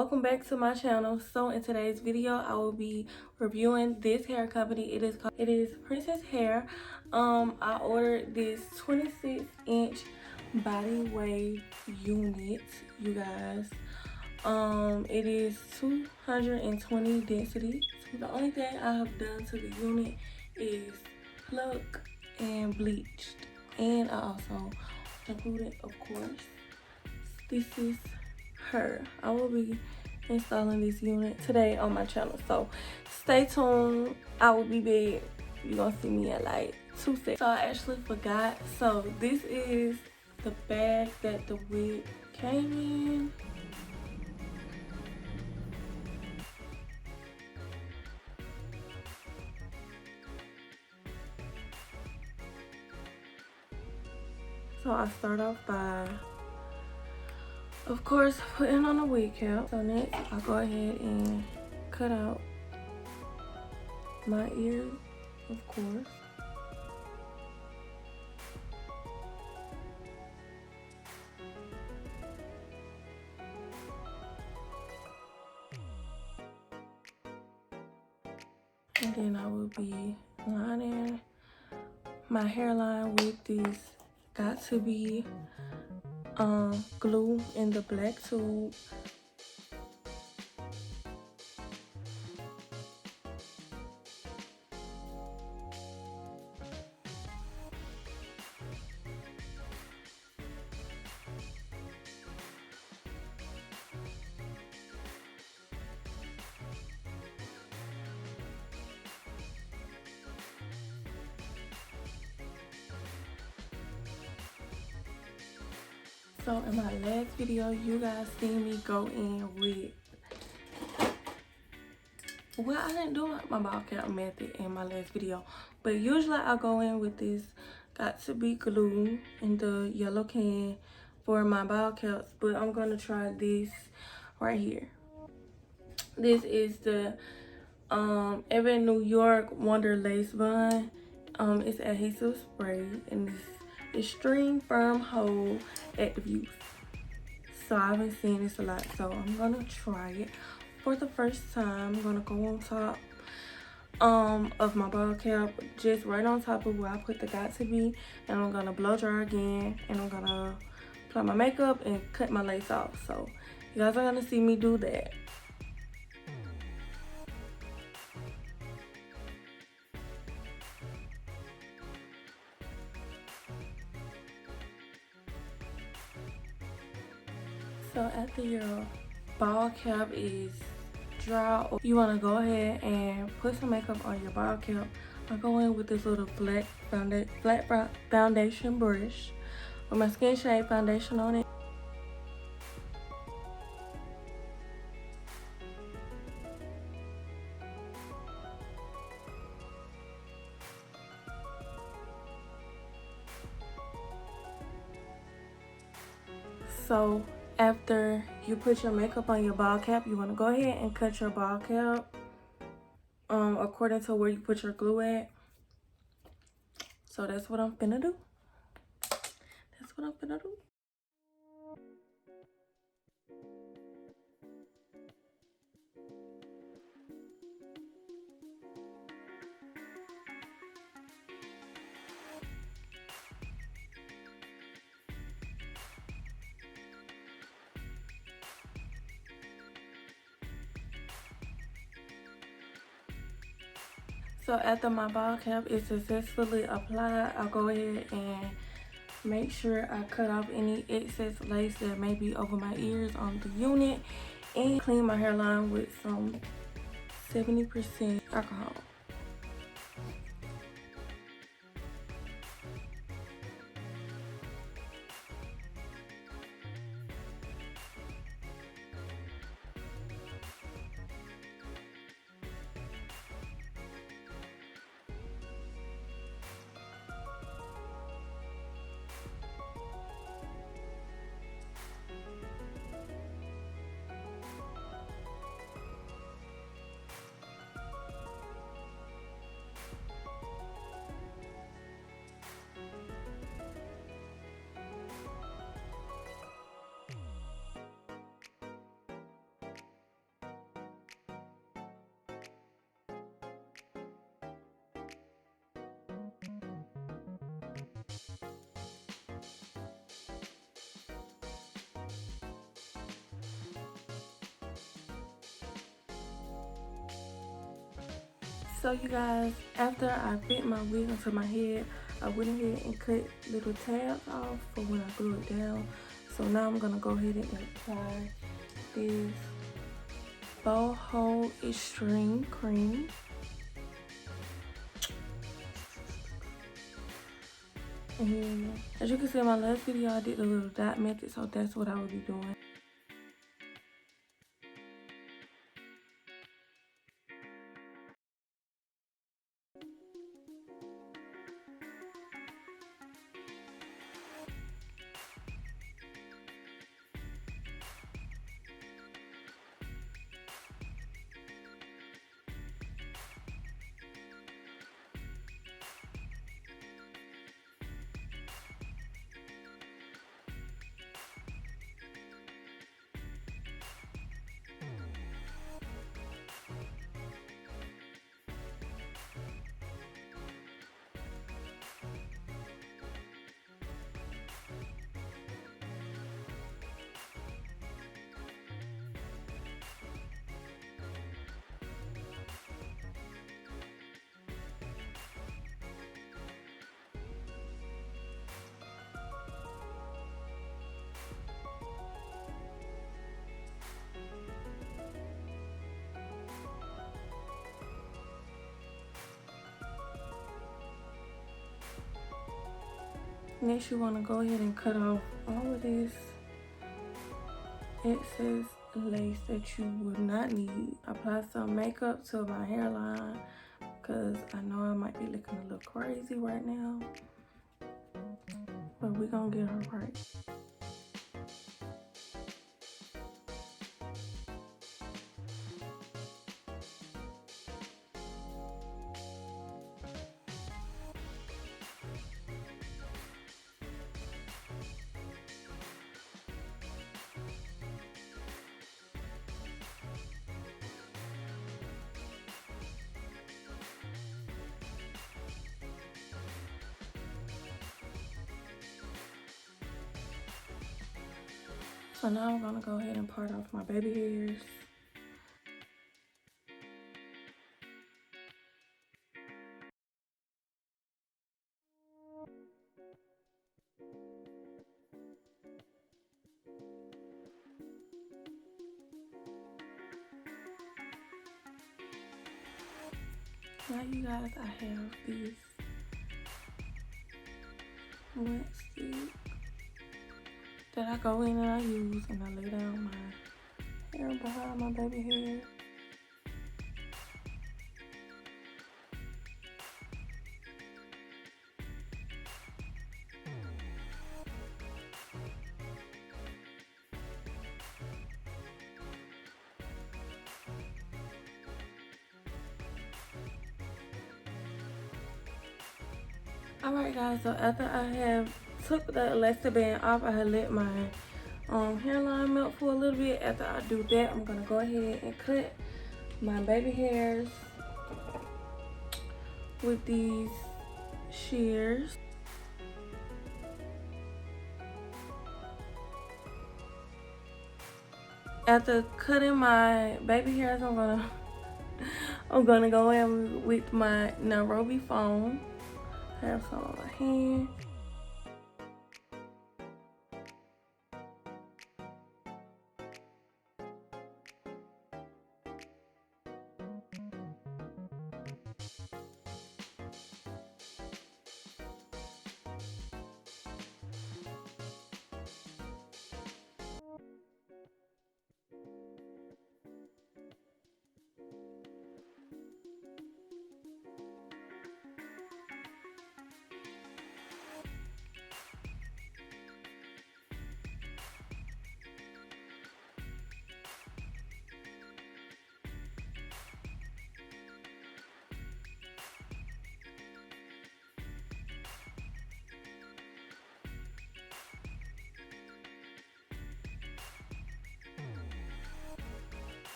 welcome back to my channel. So in today's video I will be reviewing this hair company. It is Princess Hair. I ordered this 26-inch body wave unit, you guys. It is 220 density. So the only thing I have done to the unit is pluck and bleached, and I also included, of course, this is her. I will be installing this unit today on my channel, so stay tuned. I will be back. You're gonna see me in like 2 seconds. So I actually forgot. So this is the bag that the wig came in. So I start off by, of course, putting on a wig cap. So next I go ahead and cut out my ears, of course. And then I will be lining my hairline with this Got To Be glue in the black tube. So in my last video, you guys seen me go in with, well, I didn't do my ball cap method in my last video, but usually I go in with this Got To Be glue in the yellow can for my ball caps, but I'm gonna try this right here. This is the Evan New York Wonder Lace Bun. It's adhesive spray, and it's extreme firm hold active use. So I've been seeing this a lot, so I'm gonna try it for the first time. I'm gonna go on top of my ball cap, just right on top of where I put the Got To Be, and I'm gonna blow dry again, and I'm gonna apply my makeup and cut my lace off. So you guys are gonna see me do that. So after your ball cap is dry, you want to go ahead and put some makeup on your ball cap. I go in with this little flat foundation brush with my Skin Shade foundation on it. So after you put your makeup on your ball cap, you want to go ahead and cut your ball cap according to where you put your glue at. So that's what I'm finna do. That's what I'm finna do. So after my ball cap is successfully applied, I'll go ahead and make sure I cut off any excess lace that may be over my ears on the unit, and clean my hairline with some 70% alcohol. So you guys, after I fit my wig onto my head, I went ahead and cut little tabs off for when I glue it down. So now I'm gonna go ahead and apply this Boho Extreme Cream. And as you can see in my last video, I did the little dot method, so that's what I will be doing. Next, you want to go ahead and cut off all of this excess lace that you would not need. Apply some makeup to my hairline because I know I might be looking a little crazy right now, but we're gonna get her right. So now I'm gonna go ahead and part off my baby hairs. Now you guys, I have this wet stick that I go in and I use, and I lay down my hair behind my baby hair. Alright guys, so after I have took the elastic band off, I had let my hairline melt for a little bit. After I do that, I'm gonna go ahead and cut my baby hairs with these shears. After cutting my baby hairs, I'm gonna go in with my Nairobi foam. I have some on my hand.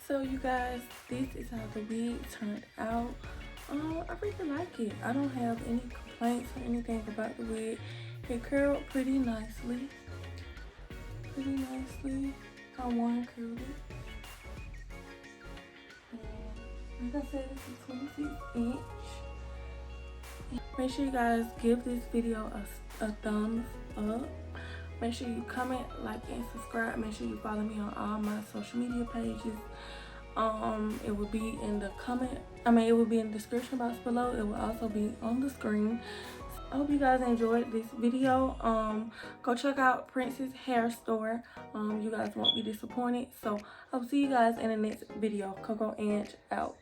So you guys, this is how the wig turned out. I really like it. I don't have any complaints or anything about the wig. It curled pretty nicely. I one curled it. Like I said, it's a 26 inch. Make sure you guys give this video a thumbs up. Make sure you comment, like, and subscribe. Make sure you follow me on all my social media pages. It will be in the it will be in the description box below. It will also be on the screen. I hope you guys enjoyed this video. Go check out Prince's hair store. You guys won't be disappointed. So I'll see you guys in the next video. Cocoang out.